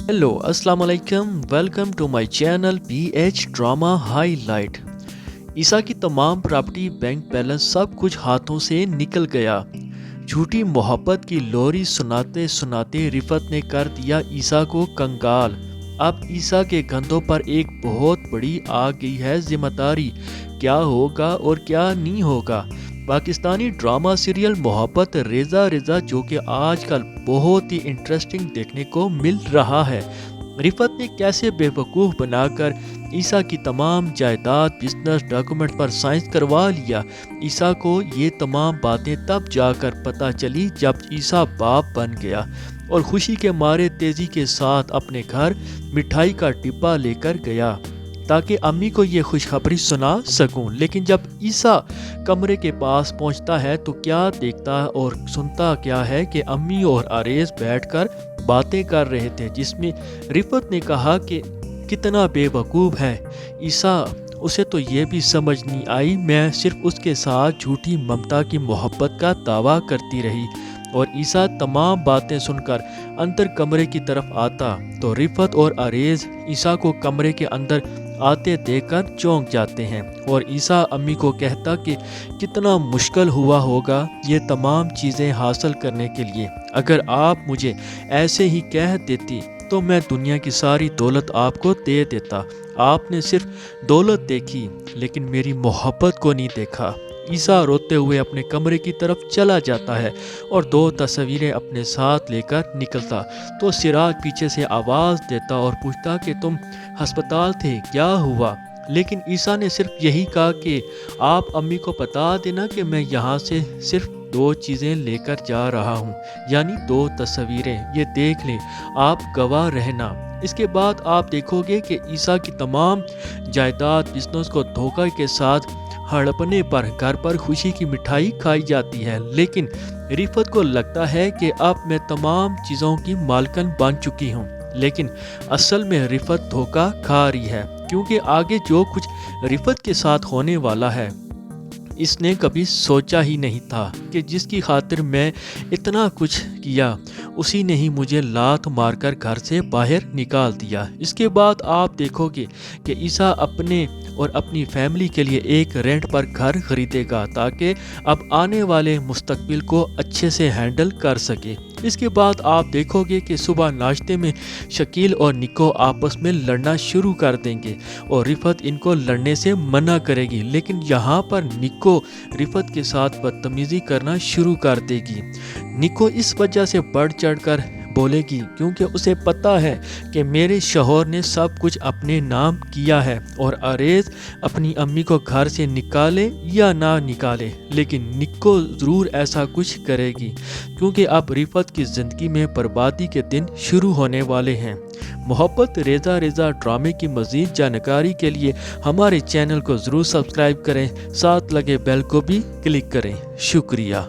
Hello अस्सलाम वालेकुम, welcome to my channel PH drama highlight. Isa की तमाम प्रॉपर्टी, बैंक बैलेंस सब कुछ हाथों से निकल गया। झूठी मोहब्बत की लोरी सुनाते सुनाते रिफत ने कर दिया ईसा को कंगाल। अब ईसा के कंधों पर एक बहुत बड़ी आ गई है जिम्मेदारी। क्या होगा और क्या नहीं होगा। पाकिस्तानी ड्रामा सीरियल मोहब्बत रेजा रेजा, जो कि आजकल बहुत ही इंटरेस्टिंग देखने को मिल रहा है। रिफत ने कैसे बेवकूफ़ बनाकर ईसा की तमाम जायदाद, बिजनेस, डॉक्यूमेंट पर साइन करवा लिया। ईसा को ये तमाम बातें तब जाकर पता चली जब ईसा बाप बन गया और खुशी के मारे तेज़ी के साथ अपने घर मिठाई का डिब्बा लेकर गया ताकि अम्मी को ये खुशखबरी सुना सकूं। लेकिन जब ईसा कमरे के पास पहुंचता है तो क्या देखता और सुनता क्या है कि अम्मी और अरेज बैठकर बातें कर रहे थे, जिसमें रिफत ने कहा कि कितना बेवकूफ़ है ईसा, उसे तो ये भी समझ नहीं आई, मैं सिर्फ उसके साथ झूठी ममता की मोहब्बत का दावा करती रही। और ईसा तमाम बातें सुनकर अंदर कमरे की तरफ आता तो रिफत और अरेज ईसा को कमरे के अंदर आते देखकर चौंक जाते हैं। और ईसा अम्मी को कहता कि कितना मुश्किल हुआ होगा ये तमाम चीज़ें हासिल करने के लिए। अगर आप मुझे ऐसे ही कह देती तो मैं दुनिया की सारी दौलत आपको दे देता। आपने सिर्फ दौलत देखी लेकिन मेरी मोहब्बत को नहीं देखा। ईसा रोते हुए अपने कमरे की तरफ चला जाता है और दो तस्वीरें अपने साथ लेकर निकलता तो सिराज पीछे से आवाज़ देता और पूछता कि तुम अस्पताल थे, क्या हुआ। लेकिन ईसा ने सिर्फ यही कहा कि आप अम्मी को बता देना कि मैं यहाँ से सिर्फ दो चीज़ें लेकर जा रहा हूँ, यानी दो तस्वीरें, ये देख लें, आप गवाह रहना। इसके बाद आप देखोगे कि ईसा की तमाम जायदाद, बिजनेस को धोखा के साथ हड़पने पर घर पर खुशी की मिठाई खाई जाती है। लेकिन रिफत को लगता है कि अब मैं तमाम चीज़ों की मालकन बन चुकी हूँ, लेकिन असल में रिफत धोखा खा रही है, क्योंकि आगे जो कुछ रिफत के साथ होने वाला है इसने कभी सोचा ही नहीं था कि जिसकी खातिर मैं इतना कुछ किया उसी ने ही मुझे लात मारकर घर से बाहर निकाल दिया। इसके बाद आप देखोगे कि ईसा अपने और अपनी फैमिली के लिए एक रेंट पर घर खरीदेगा ताकि अब आने वाले मुस्तकबिल को अच्छे से हैंडल कर सके। इसके बाद आप देखोगे कि सुबह नाश्ते में शकील और निको आपस में लड़ना शुरू कर देंगे और रिफत इनको लड़ने से मना करेगी। लेकिन यहाँ पर निको रिफत के साथ बदतमीजी करना शुरू कर देगी। निको इस वजह से बढ़ चढ़कर बोलेगी क्योंकि उसे पता है कि मेरे शौहर ने सब कुछ अपने नाम किया है और अरेज अपनी अम्मी को घर से निकाले या ना निकाले, लेकिन निको ज़रूर ऐसा कुछ करेगी क्योंकि अब रिफत की ज़िंदगी में बर्बादी के दिन शुरू होने वाले हैं। मोहब्बत रेजा रेजा ड्रामे की मज़ीद जानकारी के लिए हमारे चैनल को ज़रूर सब्सक्राइब करें, साथ लगे बेल को भी क्लिक करें। शुक्रिया।